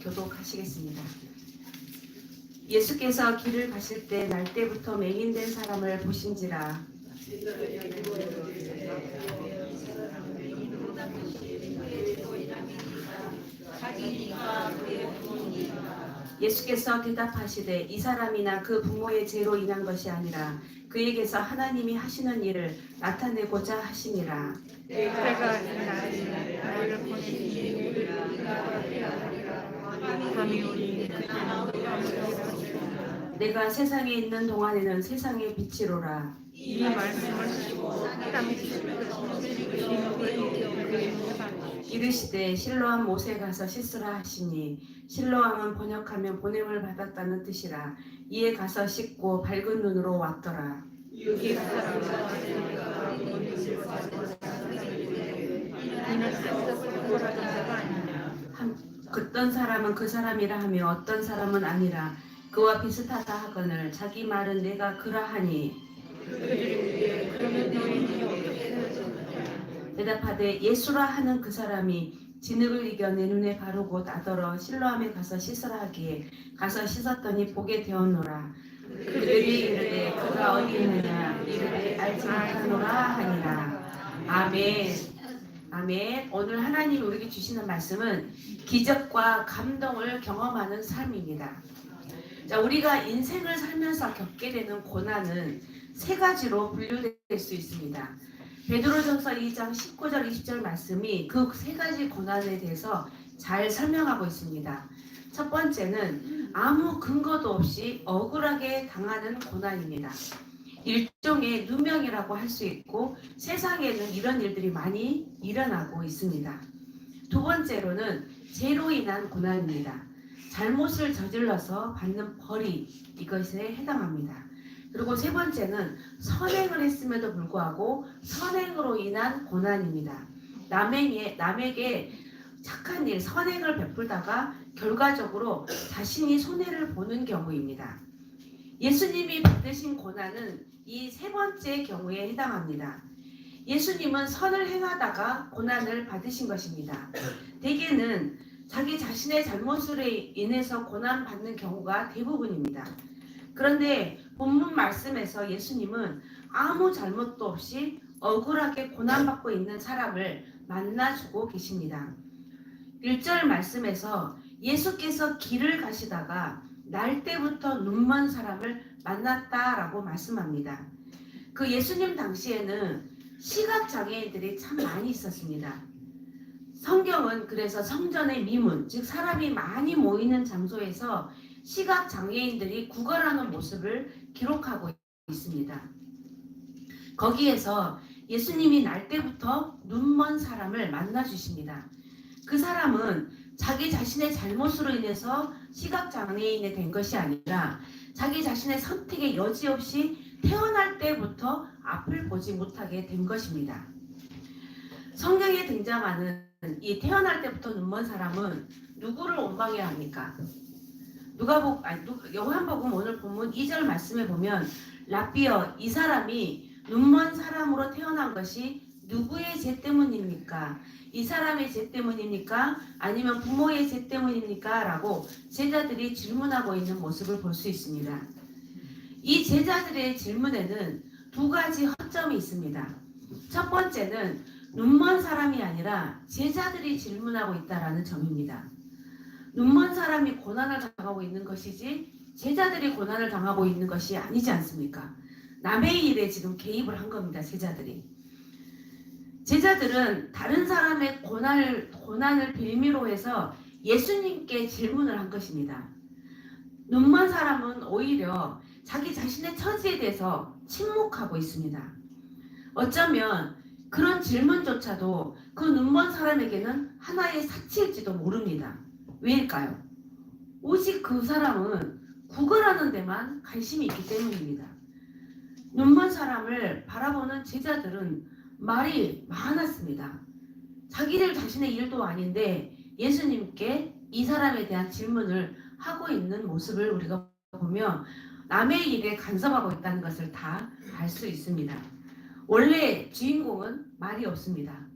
교독하시겠습니다. 예수께서 길을 가실 때 날때부터 맹인된 사람을 보신지라. 예수께서 대답하시되 이 사람이나 그 부모의 죄로 인한 것이 아니라 그에게서 하나님이 하시는 일을 나타내고자 하시니라. 때가 이날이 나를 보내시니 밤이 오니 내가 세상에 있는 동안에는 세상의 빛이로라. 이 말씀을 쓰고 이르시되 실로암 못에 가서 씻으라 하시니 실로암은 번역하면 보냄을 받았다는 뜻이라. 이에 가서 씻고 밝은 눈으로 왔더라. 어떤 사람은 그 사람이라 하며 어떤 사람은 아니라 그와 비슷하다 하거늘 자기 말은 내가 그러하니 대답하되 예수라 하는 그 사람이 진흙을 이겨 내 눈에 바르고 나더러 실로암에 가서 씻으라 하기에 가서 씻었더니 보게 되었노라. 그들이 이르되 그가 어디 있느냐 이르되 알지 못하노라 하니라. 아멘. 아멘. 오늘 하나님이 우리에게 주시는 말씀은 기적과 감동을 경험하는 삶입니다. 자, 우리가 인생을 살면서 겪게 되는 고난은 세 가지로 분류될 수 있습니다. 베드로전서 2장 19절 20절 말씀이 그 세 가지 고난에 대해서 잘 설명하고 있습니다. 첫 번째는 아무 근거도 없이 억울하게 당하는 고난입니다. 일종의 누명이라고 할 수 있고 세상에는 이런 일들이 많이 일어나고 있습니다. 두 번째로는 죄로 인한 고난입니다. 잘못을 저질러서 받는 벌이 이것에 해당합니다. 그리고 세 번째는 선행을 했음에도 불구하고 선행으로 인한 고난입니다. 남에게 착한 일, 선행을 베풀다가 결과적으로 자신이 손해를 보는 경우입니다. 예수님이 받으신 고난은 이 세 번째 경우에 해당합니다. 예수님은 선을 행하다가 고난을 받으신 것입니다. 대개는 자기 자신의 잘못으로 인해서 고난받는 경우가 대부분입니다. 그런데 본문 말씀에서 예수님은 아무 잘못도 없이 억울하게 고난받고 있는 사람을 만나주고 계십니다. 1절 말씀에서 예수께서 길을 가시다가 날 때부터 눈먼 사람을 만났다라고 말씀합니다. 그 예수님 당시에는 시각장애인들이 참 많이 있었습니다. 성경은 그래서 성전의 미문, 즉 사람이 많이 모이는 장소에서 시각장애인들이 구걸하는 모습을 기록하고 있습니다. 거기에서 예수님이 날 때부터 눈먼 사람을 만나주십니다. 그 사람은 자기 자신의 잘못으로 인해서 시각장애인이 된 것이 아니라 자기 자신의 선택에 여지없이 태어날 때부터 앞을 보지 못하게 된 것입니다. 성경에 등장하는 이 태어날 때부터 눈먼 사람은 누구를 원망해야 합니까? 요한복음 오늘 본문 2절 말씀에 보면 라삐어 이 사람이 눈먼 사람으로 태어난 것이 누구의 죄 때문입니까? 이 사람의 죄 때문입니까? 아니면 부모의 죄 때문입니까? 라고 제자들이 질문하고 있는 모습을 볼 수 있습니다. 이 제자들의 질문에는 두 가지 허점이 있습니다. 첫 번째는 눈먼 사람이 아니라 제자들이 질문하고 있다는 점입니다. 눈먼 사람이 고난을 당하고 있는 것이지 제자들이 고난을 당하고 있는 것이 아니지 않습니까? 남의 일에 지금 개입을 한 겁니다. 제자들은 다른 사람의 고난을 빌미로 해서 예수님께 질문을 한 것입니다. 눈먼 사람은 오히려 자기 자신의 처지에 대해서 침묵하고 있습니다. 어쩌면 그런 질문조차도 그 눈먼 사람에게는 하나의 사치일지도 모릅니다. 왜일까요? 오직 그 사람은 구걸하는 데만 관심이 있기 때문입니다. 눈먼 사람을 바라보는 제자들은 말이 많았습니다. 자기들 자신의 일도 아닌데 예수님께 이 사람에 대한 질문을 하고 있는 모습을 우리가 보면 남의 일에 간섭하고 있다는 것을 다 알 수 있습니다. 원래 주인공은 말이 없습니다.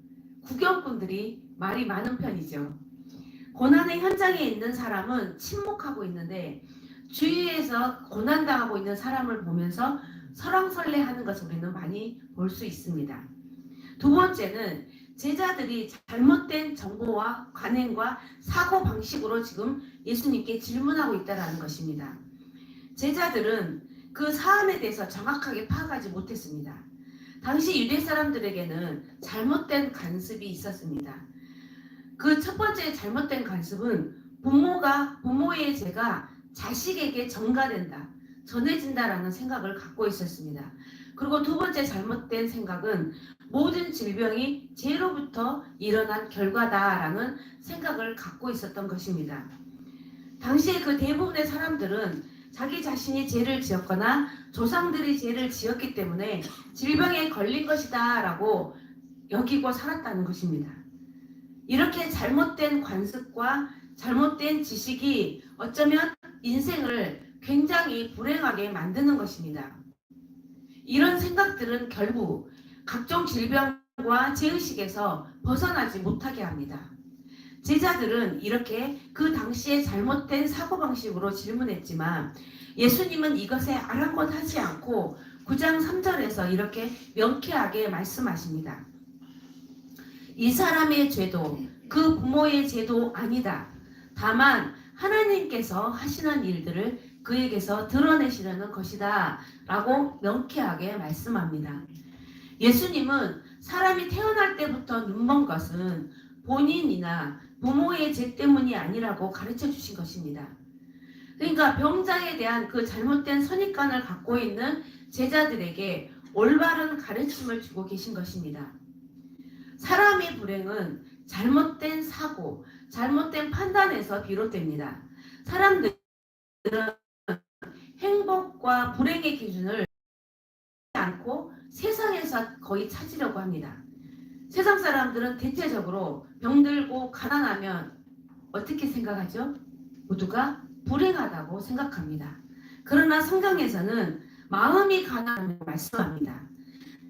구경꾼들이 말이 많은 편이죠. 고난의 현장에 있는 사람은 침묵하고 있는데 주위에서 고난당하고 있는 사람을 보면서 설왕설래하는 것을 우리는 많이 볼 수 있습니다. 두 번째는 제자들이 잘못된 정보와 관행과 사고 방식으로 지금 예수님께 질문하고 있다는 것입니다. 제자들은 그 사안에 대해서 정확하게 파악하지 못했습니다. 당시 유대 사람들에게는 잘못된 관습이 있었습니다. 그 첫 번째 잘못된 관습은 부모의 죄가 자식에게 전가된다, 전해진다라는 생각을 갖고 있었습니다. 그리고 두 번째 잘못된 생각은 모든 질병이 죄로부터 일어난 결과다라는 생각을 갖고 있었던 것입니다. 당시에 그 대부분의 사람들은 자기 자신이 죄를 지었거나 조상들이 죄를 지었기 때문에 질병에 걸린 것이다 라고 여기고 살았다는 것입니다. 이렇게 잘못된 관습과 잘못된 지식이 어쩌면 인생을 굉장히 불행하게 만드는 것입니다. 이런 생각들은 결국 각종 질병과 죄의식에서 벗어나지 못하게 합니다. 제자들은 이렇게 그 당시에 잘못된 사고방식으로 질문했지만 예수님은 이것에 아랑곳하지 않고 9장 3절에서 이렇게 명쾌하게 말씀하십니다. 이 사람의 죄도 그 부모의 죄도 아니다. 다만 하나님께서 하시는 일들을 그에게서 드러내시려는 것이다 라고 명쾌하게 말씀합니다. 예수님은 사람이 태어날 때부터 눈먼 것은 본인이나 부모의 죄 때문이 아니라고 가르쳐 주신 것입니다. 그러니까 병자에 대한 그 잘못된 선입관을 갖고 있는 제자들에게 올바른 가르침을 주고 계신 것입니다. 사람의 불행은 잘못된 사고, 잘못된 판단에서 비롯됩니다. 사람들은 행복과 불행의 기준을 않고 세상에서 거의 찾으려고 합니다. 세상 사람들은 대체적으로 병들고 가난하면 어떻게 생각하죠? 모두가 불행하다고 생각합니다. 그러나 성경에서는 마음이 가난하다고 말씀합니다.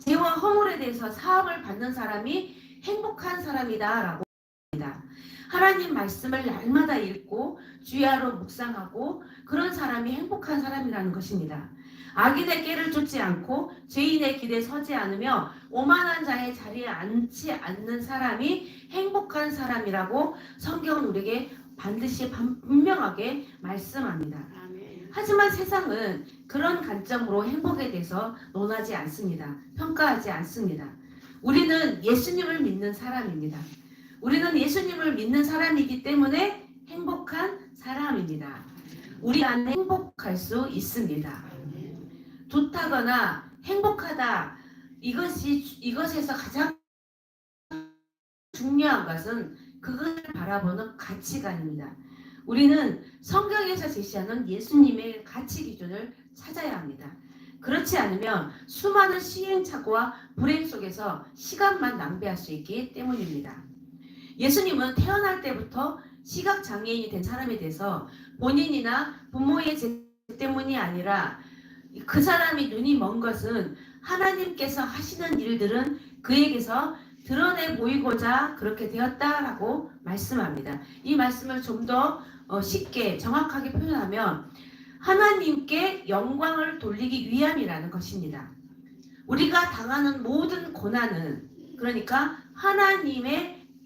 죄와 허물에 대해서 사함을 받는 사람이 행복한 사람이다 라고 합니다. 하나님 말씀을 날마다 읽고 주야로 묵상하고 그런 사람이 행복한 사람이라는 것입니다. 악인의 꾀를 쫓지 않고 죄인의 길에 서지 않으며 오만한 자의 자리에 앉지 않는 사람이 행복한 사람이라고 성경은 우리에게 반드시 분명하게 말씀합니다. 하지만 세상은 그런 관점으로 행복에 대해서 논하지 않습니다. 평가하지 않습니다. 우리는 예수님을 믿는 사람입니다. 우리는 예수님을 믿는 사람이기 때문에 행복한 사람입니다. 우리 안에 행복할 수 있습니다. 좋다거나 행복하다, 이것에서 가장 중요한 것은 그것을 바라보는 가치관입니다. 우리는 성경에서 제시하는 예수님의 가치 기준을 찾아야 합니다. 그렇지 않으면 수많은 시행착오와 불행 속에서 시간만 낭비할 수 있기 때문입니다. 예수님은 태어날 때부터 시각장애인이 된 사람에 대해서 본인이나 부모의 죄 때문이 아니라 그 사람이 눈이 먼 것은 하나님께서 하시는 일들은 그에게서 드러내 보이고자 그렇게 되었다라고 말씀합니다. 이 말씀을 좀 더 쉽게 정확하게 표현하면 하나님께 영광을 돌리기 위함이라는 것입니다. 우리가 당하는 모든 고난은 그러니까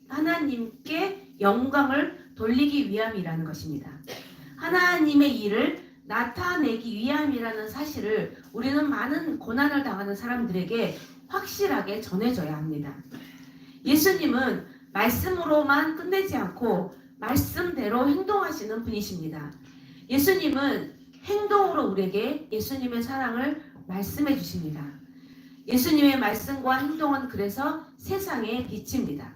하나님께 영광을 돌리기 위함이라는 것입니다. 하나님의 일을 나타내기 위함이라는 사실을 우리는 많은 고난을 당하는 사람들에게 확실하게 전해줘야 합니다. 예수님은 말씀으로만 끝내지 않고 말씀대로 행동하시는 분이십니다. 예수님은 행동으로 우리에게 예수님의 사랑을 말씀해 주십니다. 예수님의 말씀과 행동은 그래서 세상의 빛입니다.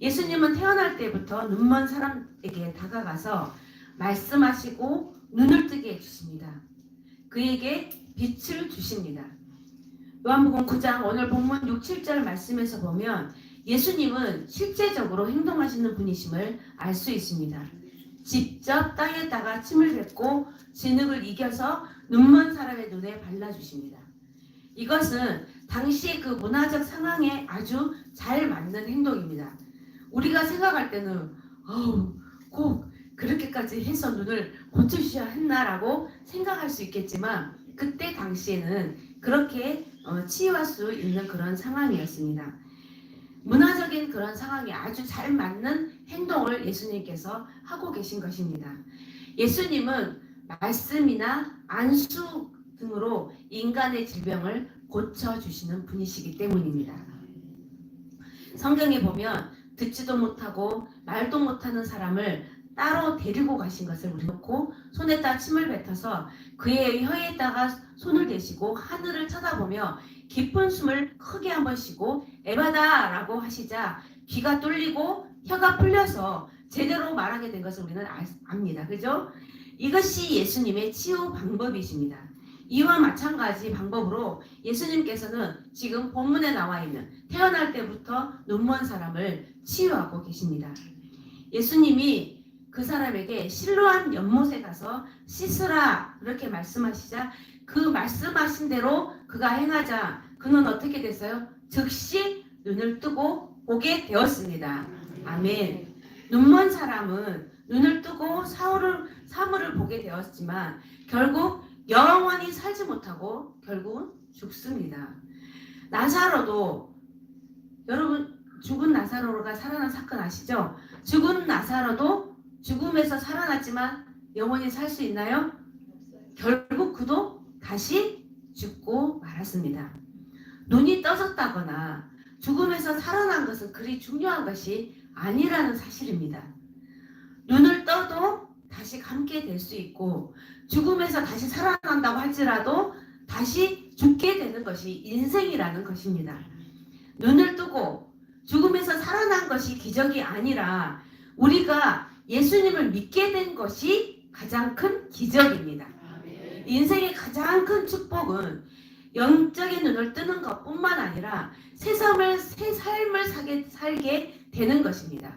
예수님은 태어날 때부터 눈먼 사람에게 다가가서 말씀하시고 눈을 뜨게 해주십니다. 그에게 빛을 주십니다. 요한복음 9장 오늘 본문 6, 7절 말씀에서 보면 예수님은 실제적으로 행동하시는 분이심을 알 수 있습니다. 직접 땅에다가 침을 뱉고 진흙을 이겨서 눈먼 사람의 눈에 발라주십니다. 이것은 당시의 그 문화적 상황에 아주 잘 맞는 행동입니다. 우리가 생각할 때는 꼭 그렇게까지 해서 눈을 고쳐주셔야 했나라고 생각할 수 있겠지만 그때 당시에는 그렇게 치유할 수 있는 그런 상황이었습니다. 문화적인 그런 상황이 아주 잘 맞는 행동을 예수님께서 하고 계신 것입니다. 예수님은 말씀이나 안수 등으로 인간의 질병을 고쳐주시는 분이시기 때문입니다. 성경에 보면 듣지도 못하고 말도 못하는 사람을 따로 데리고 가신 것을 우리 놓고 손에다 침을 뱉어서 그의 혀에다가 손을 대시고 하늘을 쳐다보며 깊은 숨을 크게 한번 쉬고 에바다 라고 하시자 귀가 뚫리고 혀가 풀려서 제대로 말하게 된 것을 우리는 압니다. 그죠? 이것이 예수님의 치유 방법이십니다. 이와 마찬가지 방법으로 예수님께서는 지금 본문에 나와 있는 태어날 때부터 눈먼 사람을 치유하고 계십니다. 예수님이 그 사람에게 실로암 연못에 가서 씻으라 그렇게 말씀하시자 그 말씀하신 대로 그가 행하자 그는 어떻게 됐어요? 즉시 눈을 뜨고 보게 되었습니다. 아멘. 눈먼 사람은 눈을 뜨고 사물을 보게 되었지만 결국 영원히 살지 못하고 결국은 죽습니다. 나사로도 여러분 죽은 나사로가 살아난 사건 아시죠? 죽은 나사로도 죽음에서 살아났지만 영원히 살 수 있나요? 결국 그도 다시 죽고 말았습니다. 눈이 떠졌다거나 죽음에서 살아난 것은 그리 중요한 것이 아니라는 사실입니다. 눈을 떠도 다시 감게 될 수 있고 죽음에서 다시 살아난다고 할지라도 다시 죽게 되는 것이 인생이라는 것입니다. 눈을 뜨고 죽음에서 살아난 것이 기적이 아니라 우리가 예수님을 믿게 된 것이 가장 큰 기적입니다. 인생의 가장 큰 축복은 영적인 눈을 뜨는 것뿐만 아니라 새 삶을 살게 되는 것입니다.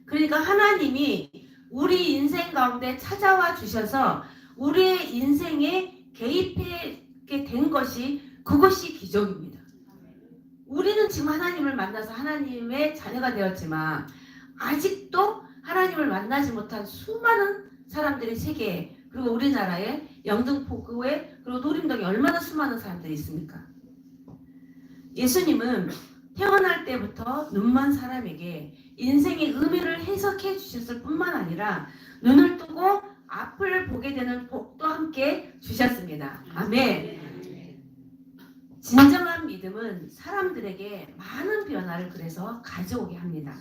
그러니까 하나님이 우리 인생 가운데 찾아와 주셔서 우리의 인생에 개입하게 된 것이 그것이 기적입니다. 우리는 지금 하나님을 만나서 하나님의 자녀가 되었지만 아직도 하나님을 만나지 못한 수많은 사람들이 세계에 그리고 우리나라에 영등포구에 그리고 노림동에 얼마나 수많은 사람들이 있습니까? 예수님은 태어날 때부터 눈먼 사람에게 인생의 의미를 해석해 주셨을 뿐만 아니라 눈을 뜨고 앞을 보게 되는 복도 함께 주셨습니다. 아멘. 진정한 믿음은 사람들에게 많은 변화를 그래서 가져오게 합니다.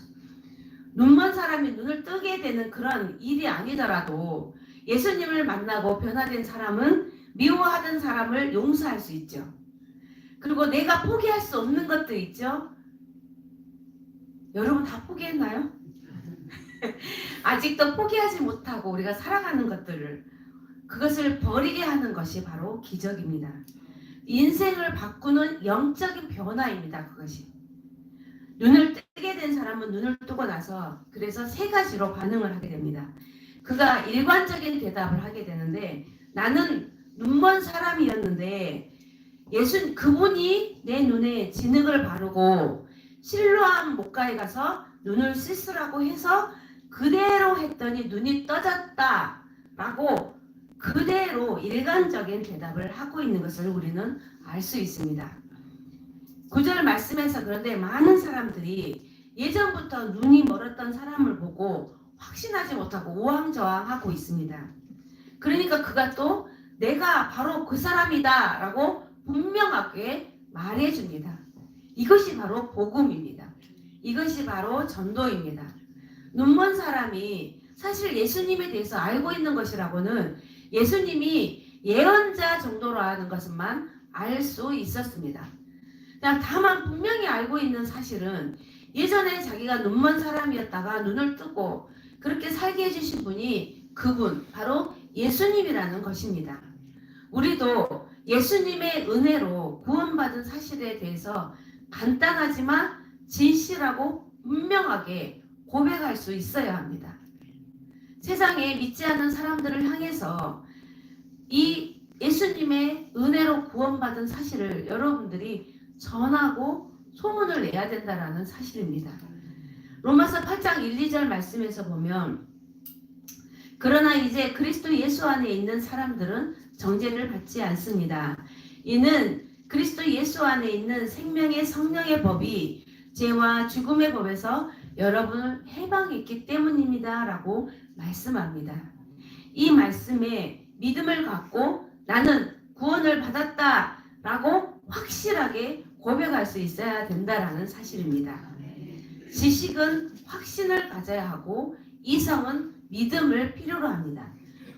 눈먼 사람이 눈을 뜨게 되는 그런 일이 아니더라도 예수님을 만나고 변화된 사람은 미워하던 사람을 용서할 수 있죠. 그리고 내가 포기할 수 없는 것도 있죠. 여러분 다 포기했나요? 아직도 포기하지 못하고 우리가 살아가는 것들을 그것을 버리게 하는 것이 바로 기적입니다. 인생을 바꾸는 영적인 변화입니다. 그것이. 눈을 뜨게 된 사람은 눈을 뜨고 나서 그래서 세 가지로 반응을 하게 됩니다. 그가 일관적인 대답을 하게 되는데 나는 눈먼 사람이었는데 그분이 내 눈에 진흙을 바르고 실로암 목가에 가서 눈을 씻으라고 해서 그대로 했더니 눈이 떠졌다라고 그대로 일관적인 대답을 하고 있는 것을 우리는 알 수 있습니다. 9절 말씀에서 그런데 많은 사람들이 예전부터 눈이 멀었던 사람을 보고 확신하지 못하고 우왕좌왕하고 있습니다. 그러니까 그가 또 내가 바로 그 사람이다 라고 분명하게 말해줍니다. 이것이 바로 복음입니다. 이것이 바로 전도입니다. 눈먼 사람이 사실 예수님에 대해서 알고 있는 것이라고는 예수님이 예언자 정도로 하는 것만 알 수 있었습니다. 다만 분명히 알고 있는 사실은 예전에 자기가 눈먼 사람이었다가 눈을 뜨고 그렇게 살게 해주신 분이 그분 바로 예수님이라는 것입니다. 우리도 예수님의 은혜로 구원받은 사실에 대해서 간단하지만 진실하고 분명하게 고백할 수 있어야 합니다. 세상에 믿지 않는 사람들을 향해서 이 예수님의 은혜로 구원받은 사실을 여러분들이 전하고 소문을 내야 된다는 사실입니다. 로마서 8장 1, 2절 말씀에서 보면 그러나 이제 그리스도 예수 안에 있는 사람들은 정죄를 받지 않습니다. 이는 그리스도 예수 안에 있는 생명의 성령의 법이 죄와 죽음의 법에서 여러분을 해방했기 때문입니다. 라고 말씀합니다. 이 말씀에 믿음을 갖고 나는 구원을 받았다 라고 확실하게 고백할 수 있어야 된다라는 사실입니다. 지식은 확신을 가져야 하고 이성은 믿음을 필요로 합니다.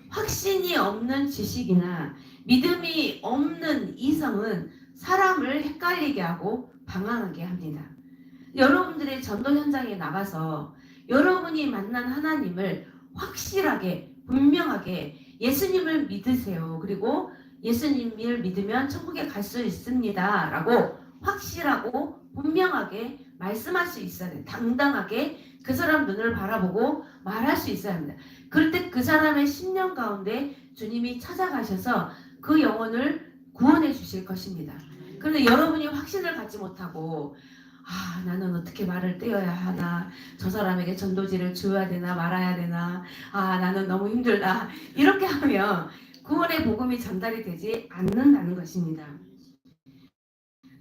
확신이 없는 지식이나 믿음이 없는 이성은 사람을 헷갈리게 하고 방황하게 합니다. 여러분들의 전도 현장에 나가서 여러분이 만난 하나님을 확실하게 분명하게 예수님을 믿으세요. 그리고 예수님을 믿으면 천국에 갈 수 있습니다. 라고 확실하고 분명하게 말씀할 수 있어야 돼요. 당당하게 그 사람 눈을 바라보고 말할 수 있어야 합니다. 그럴 때 그 사람의 심령 가운데 주님이 찾아가셔서 그 영혼을 구원해 주실 것입니다. 그런데 여러분이 확신을 갖지 못하고 나는 어떻게 말을 떼어야 하나, 저 사람에게 전도지를 줘야 되나 말아야 되나, 나는 너무 힘들다, 이렇게 하면 구원의 복음이 전달이 되지 않는다는 것입니다.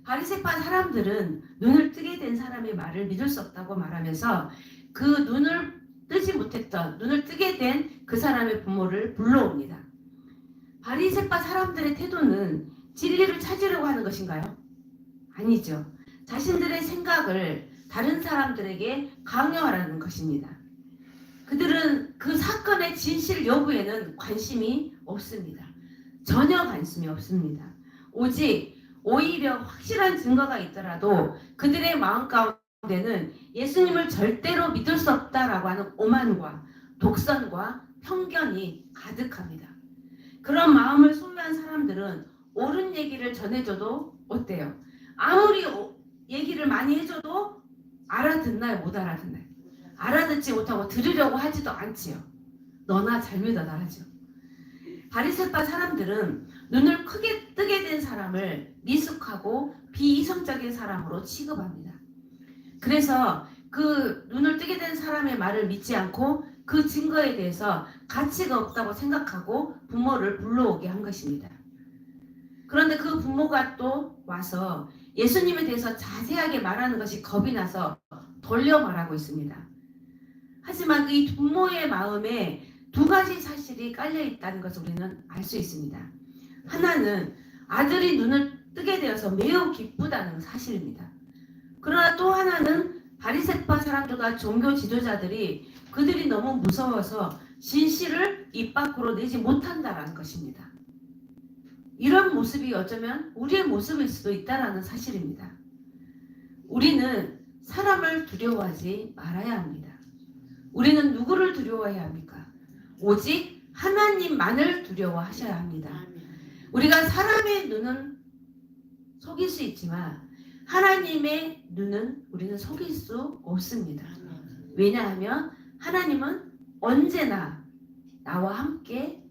바리새파 사람들은 눈을 뜨게 된 사람의 말을 믿을 수 없다고 말하면서 그 눈을 뜨게 된 그 사람의 부모를 불러옵니다. 바리새파 사람들의 태도는 진리를 찾으려고 하는 것인가요? 아니죠. 자신들의 생각을 다른 사람들에게 강요하라는 것입니다. 그들은 그 사건의 진실 여부에는 관심이 없습니다. 전혀 관심이 없습니다. 오히려 확실한 증거가 있더라도 그들의 마음 가운데는 예수님을 절대로 믿을 수 없다라고 하는 오만과 독선과 편견이 가득합니다. 그런 마음을 소유한 사람들은 옳은 얘기를 전해줘도 어때요? 아무리 얘기를 많이 해줘도 알아듣나요? 못 알아듣나요? 알아듣지 못하고 들으려고 하지도 않지요. 너나 잘 믿어라 하죠. 바리새파 사람들은 눈을 크게 뜨게 된 사람을 미숙하고 비이성적인 사람으로 취급합니다. 그래서 그 눈을 뜨게 된 사람의 말을 믿지 않고 그 증거에 대해서 가치가 없다고 생각하고 부모를 불러오게 한 것입니다. 그런데 그 부모가 또 와서 예수님에 대해서 자세하게 말하는 것이 겁이 나서 돌려 말하고 있습니다. 하지만 이 부모의 마음에 두 가지 사실이 깔려 있다는 것을 우리는 알 수 있습니다. 하나는 아들이 눈을 뜨게 되어서 매우 기쁘다는 사실입니다. 그러나 또 하나는 바리새파 사람들과 종교 지도자들이 그들이 너무 무서워서 진실을 입 밖으로 내지 못한다는 것입니다. 이런 모습이 어쩌면 우리의 모습일 수도 있다는 사실입니다. 우리는 사람을 두려워하지 말아야 합니다. 우리는 누구를 두려워해야 합니까? 오직 하나님만을 두려워하셔야 합니다. 우리가 사람의 눈은 속일 수 있지만 하나님의 눈은 우리는 속일 수 없습니다. 왜냐하면 하나님은 언제나 나와 함께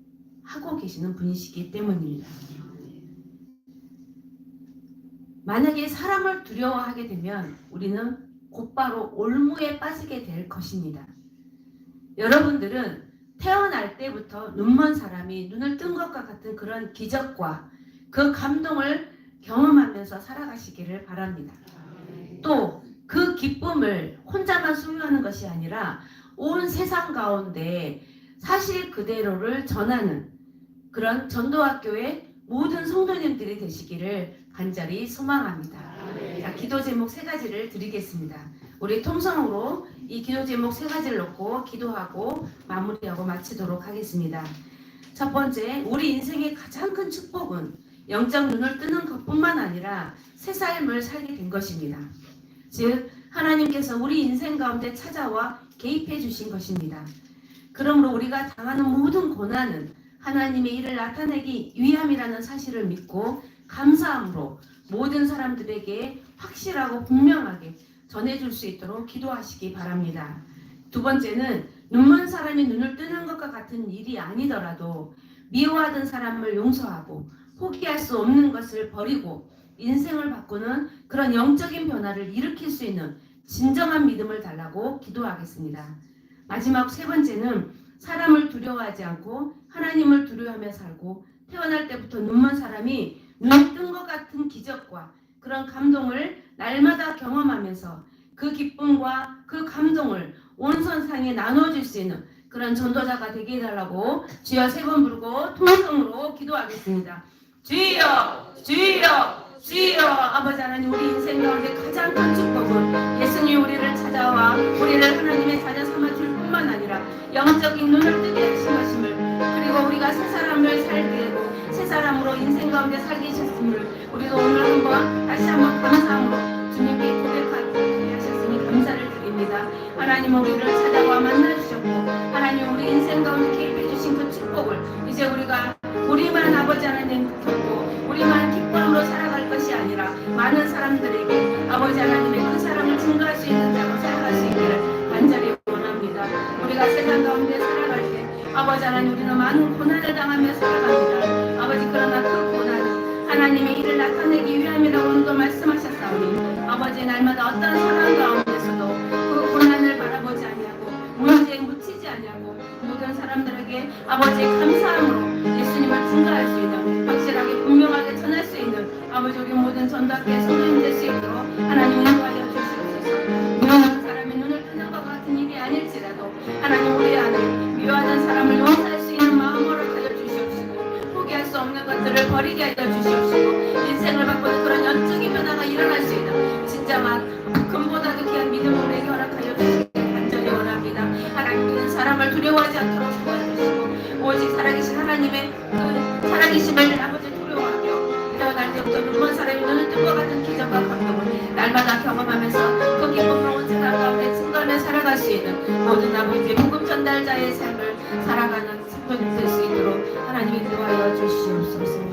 하고 계시는 분이시기 때문입니다. 만약에 사람을 두려워하게 되면 우리는 곧바로 올무에 빠지게 될 것입니다. 여러분들은 태어날 때부터 눈먼 사람이 눈을 뜬 것과 같은 그런 기적과 그 감동을 경험하면서 살아가시기를 바랍니다. 또 그 기쁨을 혼자만 소유하는 것이 아니라 온 세상 가운데 사실 그대로를 전하는 그런 전도학교의 모든 성도님들이 되시기를 간절히 소망합니다. 자, 기도 제목 3가지를 드리겠습니다. 우리 통성으로 이 기도 제목 3가지를 놓고 기도하고 마무리하고 마치도록 하겠습니다. 첫 번째, 우리 인생의 가장 큰 축복은 영적 눈을 뜨는 것뿐만 아니라 새 삶을 살게 된 것입니다. 즉 하나님께서 우리 인생 가운데 찾아와 개입해 주신 것입니다. 그러므로 우리가 당하는 모든 고난은 하나님의 일을 나타내기 위함이라는 사실을 믿고 감사함으로 모든 사람들에게 확실하고 분명하게 전해줄 수 있도록 기도하시기 바랍니다. 두 번째는 눈먼 사람이 눈을 뜨는 것과 같은 일이 아니더라도 미워하던 사람을 용서하고 포기할 수 없는 것을 버리고 인생을 바꾸는 그런 영적인 변화를 일으킬 수 있는 진정한 믿음을 달라고 기도하겠습니다. 마지막 3번째는 사람을 두려워하지 않고 하나님을 두려워하며 살고 태어날 때부터 눈먼 사람이 눈 뜬 것 같은 기적과 그런 감동을 날마다 경험하면서 그 기쁨과 그 감동을 온 세상에 나눠줄 수 있는 그런 전도자가 되게 해달라고 주여 3번 부르고 통성으로 기도하겠습니다. 주여 주여 주여. 아버지 하나님, 우리 인생 가운데 가장 큰 축복은 예수님 우리를 찾아와 우리를 하나님의 자녀 삼아줄 뿐만 아니라 영적인 눈을 뜨게 하신 것임을, 그리고 우리가 새 사람을 살게 되고 새 사람으로 인생 가운데 살게 하셨음을 우리도 오늘 한번 다시 한번 감사함으로 주님께 고백하게 하셨으니 감사를 드립니다. 하나님은 우리를 찾아와 만나주셨고 하나님 우리 인생 가운데 개입해 주신 그 축복을 이제 우리만 아버지 하나님 겪고 우리만 기쁨으로 살아갈 것이 아니라 많은 사람들에게 아버지 하나님의 그 사랑을 증거할 수 있는 자로 살아갈 수 있기를 간절히 원합니다. 우리가 세상 가운데 살아갈 때 아버지 하나님 우리는 많은 고난을 당하며 살아갑니다. 아버지, 그러나 그 고난 하나님의 일을 나타내기 위함이라고 오늘도 말씀하셨사오니 아버지, 날마다 어떤 상황 가운데서도 그 고난을 바라보지 아니하고 문제에 묻히지 아니하고 모든 사람들에게 아버지의 감사함으로 예수님을 증거할 수 있는, 확실하게 분명하게 전할 수 있는 아버지 우리 모든 전도학교의 성도님 될 수 있도록 하나님 인도하여 주시옵소서. 미워하는 사람이 눈을 뜨는 것 같은 일이 아닐지라도 하나님 우리 안에 미워하는 사람을 용서할 수 있는 마음 허락하여 주시옵시고 포기할 수 없는 것들을 버리게 하여 주시옵시고 인생을 바꾸는 그런 영적인 변화가 일어날 수 있는 진짜만 금보다도 귀한 믿음을 우리에게 허락하여 주시길 간절히 원합니다. 하나님은 사람을 두려워하지 않도록 도와주시고 오직 살아계신 하나님의 그 살아계심을 아버지 두려워하며 태어날 때부터 눈먼 사람이 눈을 뜬 것 같은 기적과 감동을 날마다 경험하면서 그 기쁨을 온 세상 가운데 증거하며 살아갈 수 있는 모든 아버지의 복음 전달자의 삶을 살아가는 성도님 될 수 있도록 하나님 인도하여 주시옵소서.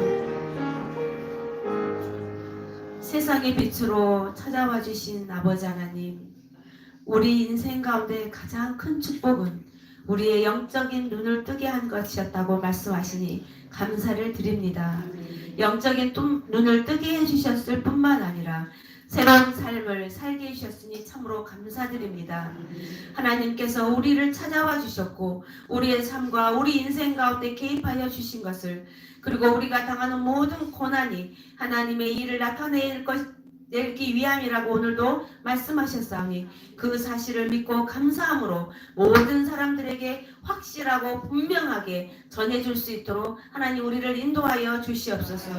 세상의 빛으로 찾아와 주신 아버지 하나님, 우리 인생 가운데 가장 큰 축복은 우리의 영적인 눈을 뜨게 한 것이었다고 말씀하시니 감사를 드립니다. 영적인 눈을 뜨게 해주셨을 뿐만 아니라 새로운 삶을 살게 해주셨으니 참으로 감사드립니다. 하나님께서 우리를 찾아와 주셨고 우리의 삶과 우리 인생 가운데 개입하여 주신 것을, 그리고 우리가 당하는 모든 고난이 하나님의 일을 나타내기 위함이라고 오늘도 말씀하셨사오니 그 사실을 믿고 감사함으로 모든 사람들에게 확실하고 분명하게 전해줄 수 있도록 하나님 우리를 인도하여 주시옵소서.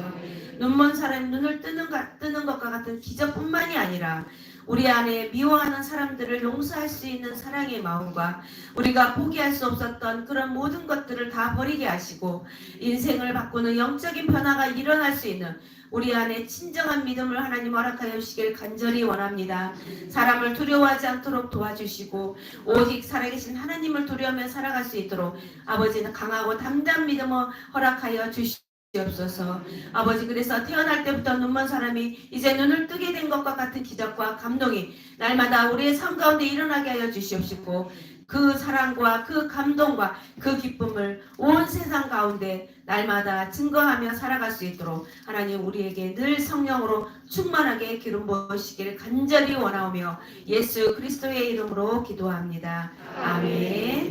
눈먼 사람이 눈을 뜨는 것과 같은 기적뿐만이 아니라 우리 안에 미워하는 사람들을 용서할 수 있는 사랑의 마음과 우리가 포기할 수 없었던 그런 모든 것들을 다 버리게 하시고 인생을 바꾸는 영적인 변화가 일어날 수 있는 우리 안에 진정한 믿음을 하나님 허락하여 주시길 간절히 원합니다. 사람을 두려워하지 않도록 도와주시고 오직 살아계신 하나님을 두려워하며 살아갈 수 있도록 아버지는 강하고 담대한 믿음을 허락하여 주시옵소서. 아버지, 그래서 태어날 때부터 눈먼 사람이 이제 눈을 뜨게 된 것과 같은 기적과 감동이 날마다 우리의 삶 가운데 일어나게 하여 주시옵시고 그 사랑과 그 감동과 그 기쁨을 온 세상 가운데 날마다 증거하며 살아갈 수 있도록 하나님 우리에게 늘 성령으로 충만하게 기름 부으시기를 간절히 원하오며 예수 그리스도의 이름으로 기도합니다. 아멘.